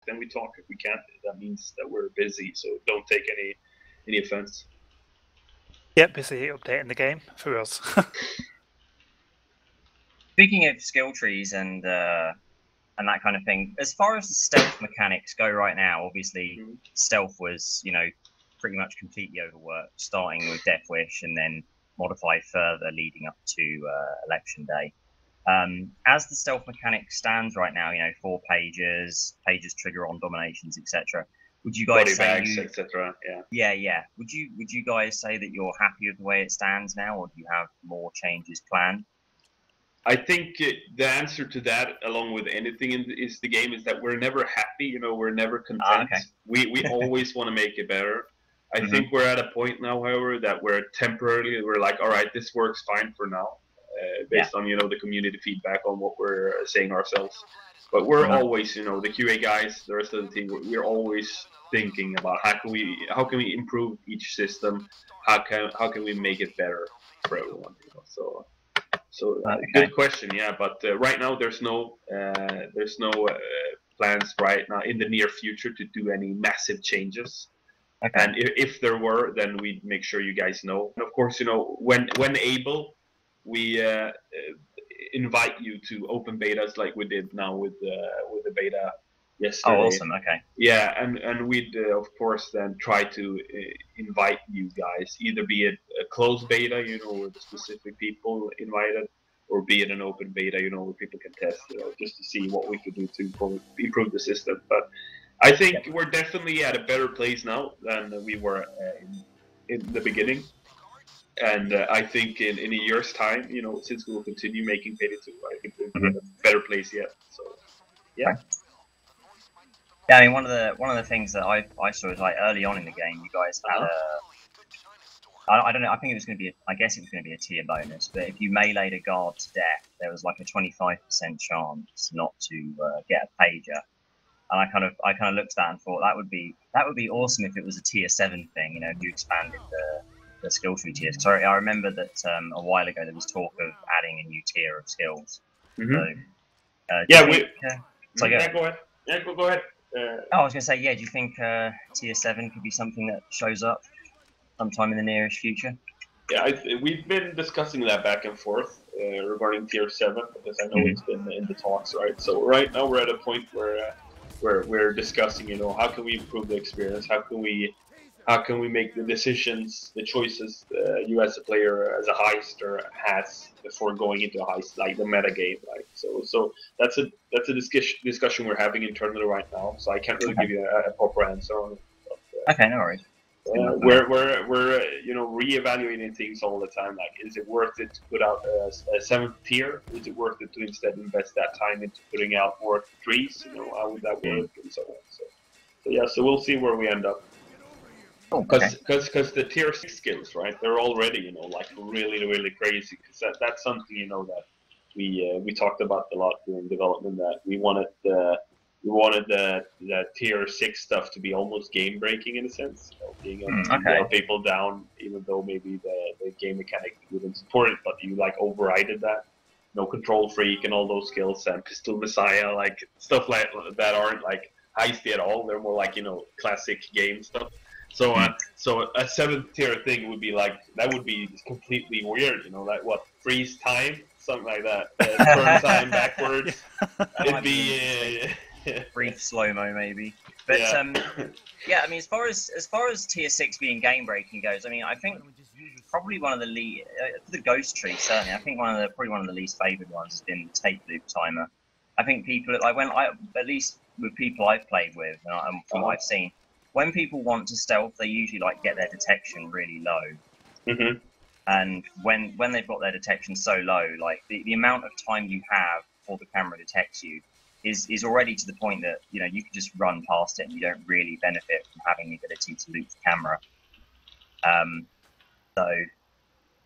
then we talk. If we can't, that means that we're busy. So don't take any offense. Yeah, busy updating the game for us. Speaking of skill trees and that kind of thing, as far as the stealth mechanics go right now, obviously stealth was, you know, pretty much completely overworked, starting with Death Wish and then modified further leading up to Election Day. As the stealth mechanic stands right now, you know, 4 pages trigger on dominations, etc. Would you guys Body say bags, etc. Yeah. Would you guys say that you're happy with the way it stands now, or do you have more changes planned? I think the answer to that, along with anything is the game, is that we're never happy. You know, we're never content. Okay. We always want to make it better. I think we're at a point now, however, that we're like, all right, this works fine for now, based on, you know, the community feedback on what we're saying ourselves. But we're always, you know, the QA guys, the rest of the team, we're always thinking about how can we improve each system, how can we make it better for everyone. You know? So good question, yeah. But right now there's no plans right now in the near future to do any massive changes. Okay. And if there were, then we'd make sure you guys know. And of course, you know, when able, we invite you to open betas like we did now with the beta yesterday. Oh, awesome! Okay. Yeah, and we'd of course then try to invite you guys, either be it a closed beta, you know, with specific people invited, or be it an open beta, you know, where people can test, you know, just to see what we could do to improve the system. But I think we're definitely at a better place now than we were in the beginning. And I think in a year's time, you know, since we will continue making Beta 2, I think we'll be in a better place yet. So, yeah. Yeah, I mean, one of the things that I saw is like early on in the game, you guys had I don't know, I think it was going to be, I guess it was going to be a tier bonus, but if you meleeed a guard to death, there was like a 25% chance not to get a pager. And I kind of looked at that and thought that would be awesome if it was a tier 7 thing, you know, if you expanded the skill tree tiers. Sorry, I remember that a while ago there was talk of adding a new tier of skills. So, go ahead. Yeah, go ahead. I was going to say, do you think tier 7 could be something that shows up sometime in the nearest future? Yeah, we've been discussing that back and forth regarding tier 7, because I know it's been in the talks, right? So right now we're at a point where we're discussing, you know, how can we improve the experience? How can we make the decisions, the choices you as a player, as a heister has before going into a heist, like the meta game, right? So that's a discussion we're having internally right now. So I can't really give you a proper answer on it. But, okay, no worries. We're you know, reevaluating things all the time. Like, is it worth it to put out a 7th tier? Is it worth it to instead invest that time into putting out more 3s? You know, how would that work and so on. So yeah, so we'll see where we end up. Because the tier 6 skills, right? They're already, you know, like really crazy. Because that's something, you know, that we talked about a lot during development, that we wanted the tier 6 stuff to be almost game breaking in a sense, you know, being able to nail people down, even though maybe the game mechanic wouldn't support it, but you like overrided that. No control freak and all those skills, and pistol messiah, like stuff like that aren't like heisty at all. They're more like, you know, classic game stuff. So so a 7th tier thing would be like, that would be completely weird, you know, like what, freeze time, something like that, turn time backwards. It'd be brief slow mo maybe, but yeah, I mean, as far as tier 6 being game breaking goes, I mean, I think probably one of the the ghost tree, certainly, I think probably one of the least favored ones has been the tape loop timer. I think people, like, at least with people I've played with, and from what I've seen, when people want to stealth, they usually like get their detection really low. And when they've got their detection so low, like the amount of time you have before the camera detects you is already to the point that, you know, you can just run past it and you don't really benefit from having the ability to loop the camera. So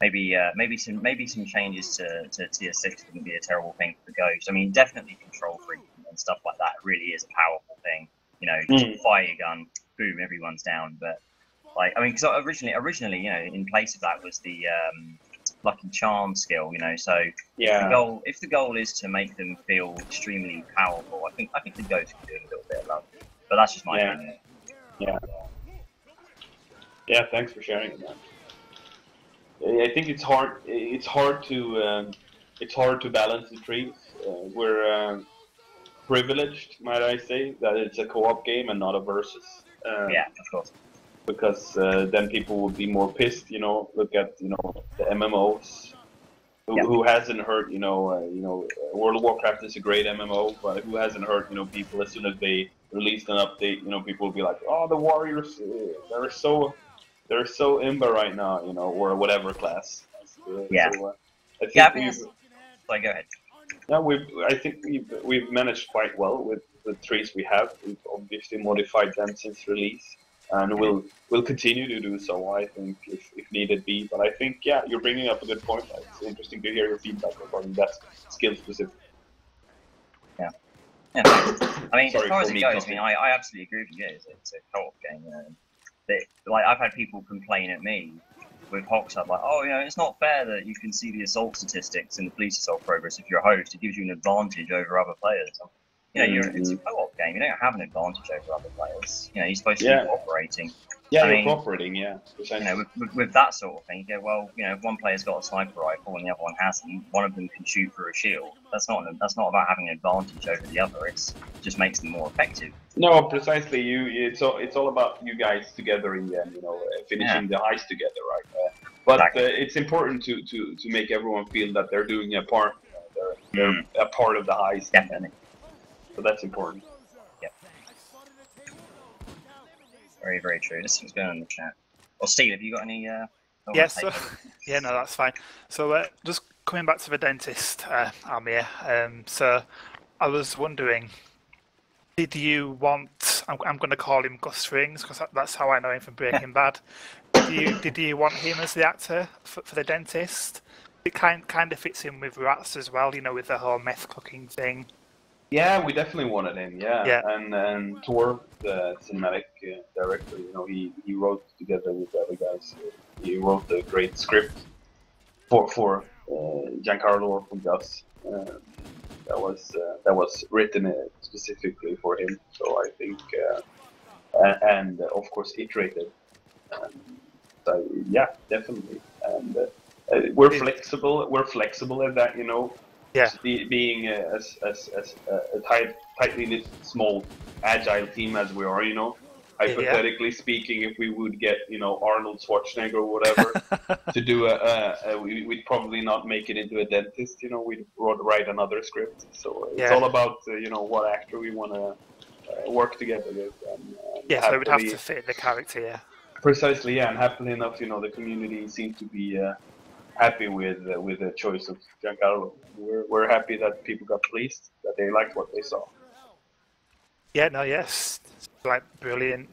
maybe some changes to tier 6 wouldn't be a terrible thing for the Ghost. I mean, definitely control freak and stuff like that really is a powerful thing. You know, just fire your gun, boom, everyone's down. But like, I mean, because originally, you know, in place of that was the lucky charm skill, you know. So if the goal is to make them feel extremely powerful, I think the Ghost can do a little bit of love. But that's just my Yeah. opinion. Yeah. Yeah. Thanks for sharing it, man. I think it's hard. It's hard to balance the trees. We're privileged, might I say, that it's a co-op game and not a versus. Yeah, of course. Because then people would be more pissed. Look at the MMOs. Who hasn't heard? World of Warcraft is a great MMO, but who hasn't heard? People as soon as they released an update, people will be like, "Oh, the Warriors, they're so imba right now," or whatever class. Yeah. So, I think Yeah, I think like, go ahead. yeah, I think we've managed quite well with the trees we have. We've obviously modified them since release, and we'll continue to do so. I think if needed be. But I think you're bringing up a good point. It's interesting to hear your feedback regarding that skill specific. Yeah. Yeah. I mean, Sorry as far as for it me goes, talking. I absolutely agree with you. It's a co-op game. Like I've had people complain at me with Hogshead, like, oh, it's not fair that you can see the assault statistics in the police assault progress if you're a host. It gives you an advantage over other players. It's a co-op game. You don't have an advantage over other players. You're supposed to be cooperating. Yeah, I you're mean, cooperating. Yeah, with that sort of thing, you go, well, if one player's got a sniper rifle and the other one hasn't, one of them can shoot through a shield. That's not about having an advantage over the other. It just makes them more effective. No, precisely. It's all about you guys together in the end. Finishing the heist together, right? But Exactly. it's important to make everyone feel that they're doing a part. They're a part of the heist. Definitely. So that's important. Yep. Very, very true. This thing's going on in the chat. Well, Steve, have you got any? Yes. No, that's fine. So just coming back to the dentist, Almir. So I was wondering, did you want? I'm going to call him Gus Rings because that's how I know him from Breaking Bad. Did you want him as the actor for the dentist? It kind of fits in with Rats as well, with the whole meth cooking thing. Yeah, we definitely wanted him. Yeah. And Tor, the cinematic director, he wrote together with the other guys. He wrote the great script for Giancarlo or from Gus. That was written specifically for him. So I think, and of course, iterated. So yeah, definitely. And we're flexible. We're flexible at that, Yeah. Being as a tightly knit, small, agile team as we are, hypothetically speaking, if we would get, Arnold Schwarzenegger or whatever to do we'd probably not make it into a dentist. We'd write another script. So it's all about what actor we want to work together with. And so it would have to fit the character. Yeah. Precisely, yeah, and happily enough, the community seems to be happy with the choice of Giancarlo. We're happy that people got pleased, that they liked what they saw. Yeah, no, yes, like brilliant,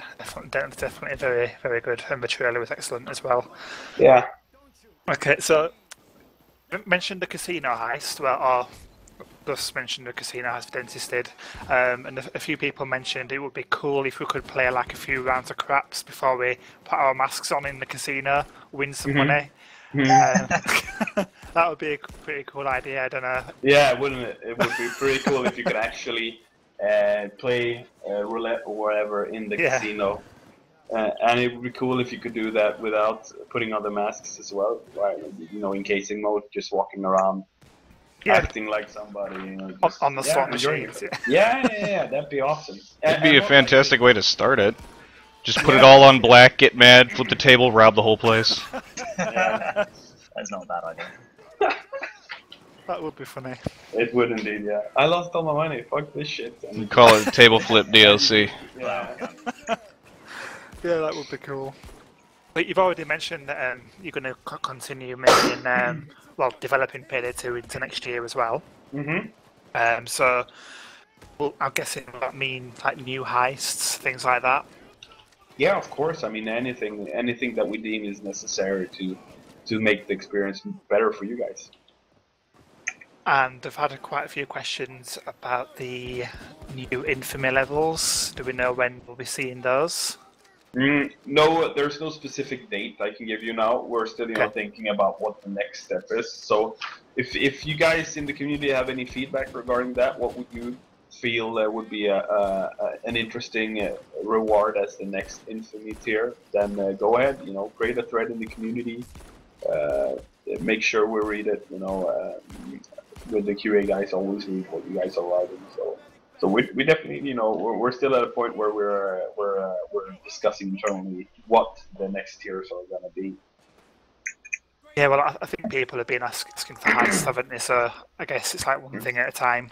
definitely very, very good, and the trailer was excellent as well. Yeah. Okay, so you mentioned the casino heist, or Gus mentioned the casino heist Dentist did, and a few people mentioned it would be cool if we could play like a few rounds of craps before we put our masks on in the casino, win some money. That would be a pretty cool idea. I don't know. Yeah, wouldn't it? It would be pretty cool if you could actually play roulette or whatever in the casino. And it would be cool if you could do that without putting on the masks as well, right? In casing mode, just walking around, acting like somebody. On the slot machines. Yeah, that'd be awesome. It'd be a fantastic way to start it. Just put it all on black, get mad, flip the table, rob the whole place. That's not a bad idea. That would be funny. It would indeed, yeah. I lost all my money. Fuck this shit. You call it table flip DLC. Yeah. Yeah, that would be cool. But you've already mentioned that you're going to continue making, developing Payday 2 into next year as well. Mm-hmm. So, I'm guessing that mean like new heists, things like that. Yeah, of course. I mean, anything that we deem is necessary to make the experience better for you guys. And I've had quite a few questions about the new Infamy levels. Do we know when we'll be seeing those? No, there's no specific date I can give you now. We're still, thinking about what the next step is. So, if you guys in the community have any feedback regarding that, what would you feel would be an interesting reward as the next Infamy tier, then go ahead. You know, create a thread in the community. Make sure we read it. You know, with the QA guys, always read what you guys are writing. So we definitely, you know, we're still at a point where we're discussing internally what the next tiers are gonna be. Yeah, well, I think people have been asking for heists, haven't they? So I guess it's like one thing at a time.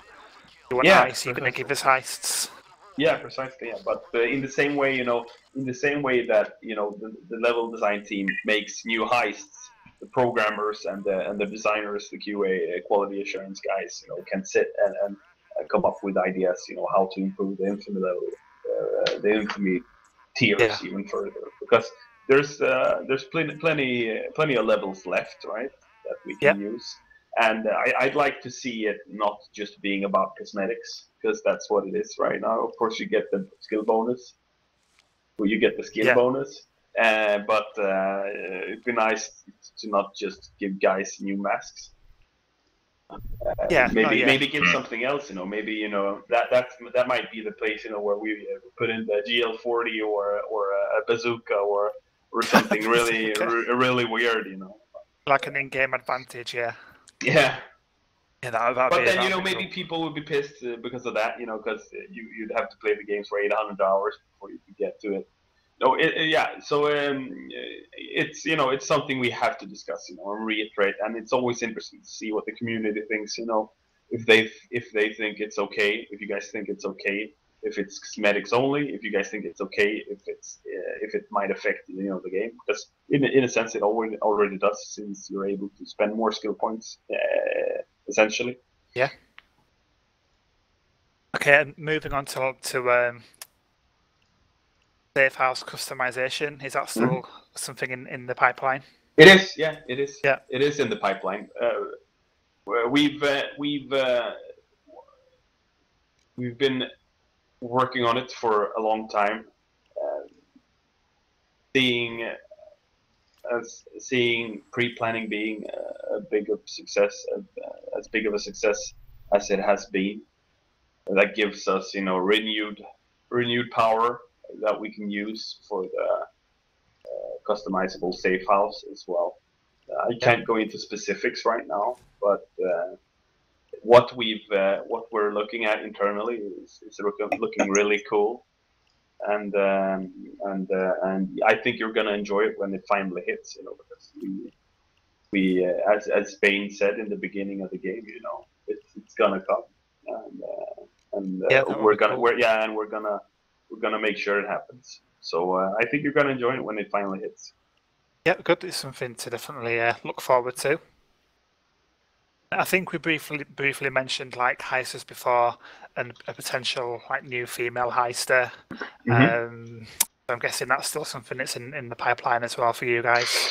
You want heists, you're going to give us heists. Yeah, precisely. Yeah, but in the same way, you know, in the same way that you know the level design team makes new heists, the programmers and the designers, the QA quality assurance guys, you know, can sit and come up with ideas, you know, how to improve the Infamy level, the Infamy tiers even further, because there's plenty of levels left, right, that we can use. And I'd like to see it not just being about cosmetics, because that's what it is right now. Of course, you get the skill bonus. Well, you get the skill bonus. But it'd be nice to not just give guys new masks. Maybe give something else. You know, maybe you know that might be the place. You know, where we put in the GL40 or a bazooka or something really really weird. You know, like an in-game advantage. Yeah. Yeah. Yeah, but then, you know, maybe people would be pissed because of that, you know, because you'd have to play the games for 800 hours before you could get to it. No, yeah. So it's, you know, it's something we have to discuss, you know, and reiterate. And it's always interesting to see what the community thinks, you know, if they think it's okay, if you guys think it's okay, if it's cosmetics only, if you guys think it's okay, if it might affect, you know, the game, because in a sense it already does, since you're able to spend more skill points essentially. Yeah. Okay, and moving on to safe house customization, is that still something in the pipeline? It is, yeah, it is. Yeah, it is in the pipeline. We've been working on it for a long time, seeing pre-planning being a big of success, as big of a success as it has been. That gives us, you know, renewed power that we can use for the customizable safe house as well. I can't go into specifics right now, but what we're looking at internally is looking really cool, and I think you're gonna enjoy it when it finally hits. You know, because we as Bane said in the beginning of the game, you know, it's gonna come, and we're gonna make sure it happens. So I think you're gonna enjoy it when it finally hits. Yeah, good. It's something to definitely look forward to. I think we briefly mentioned like heisters before, and a potential like new female heister. I'm guessing that's still something that's in the pipeline as well for you guys.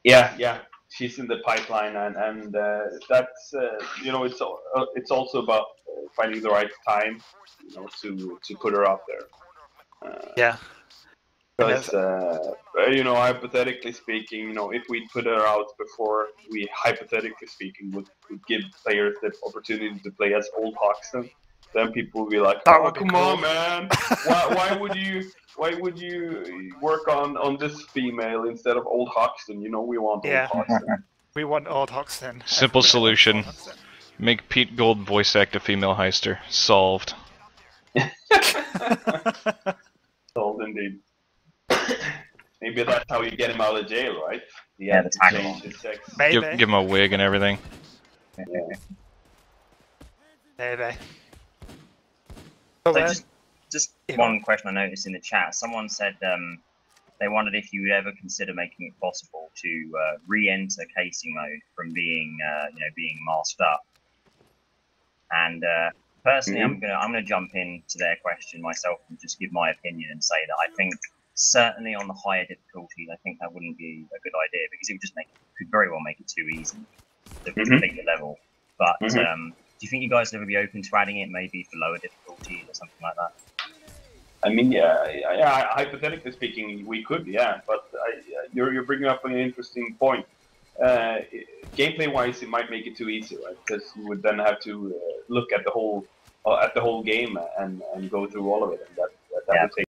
Yeah, she's in the pipeline, and that's you know, it's also about finding the right time, you know, to put her out there. Yeah. Because you know, hypothetically speaking, you know, if we put her out before we hypothetically speaking would give players the opportunity to play as Old Hoxton, then people would be like, "Oh, come on, man! why would you work on this female instead of Old Hoxton? You know, we want Old Hoxton. We want Old Hoxton." Simple solution: make Pete Gold voice act a female heister. Solved. Solved indeed. Maybe that's how you get him out of jail, right? Yeah, the tackle. Maybe. Give him a wig and everything. Yeah. Maybe. So just one question I noticed in the chat. Someone said they wondered if you would ever consider making it possible to re-enter casing mode from being being masked up. And personally, I'm gonna jump into their question myself and just give my opinion and say that I think certainly on the higher difficulty, I think that wouldn't be a good idea, because it would just could very well make it too easy to complete the level. But do you think you guys would ever be open to adding it, maybe for lower difficulty or something like that? I mean, yeah. Hypothetically speaking, we could, yeah. But you're bringing up an interesting point. Gameplay-wise, it might make it too easy, right? Because you would then have to look at the whole at the whole game and go through all of it, and that Yeah. would take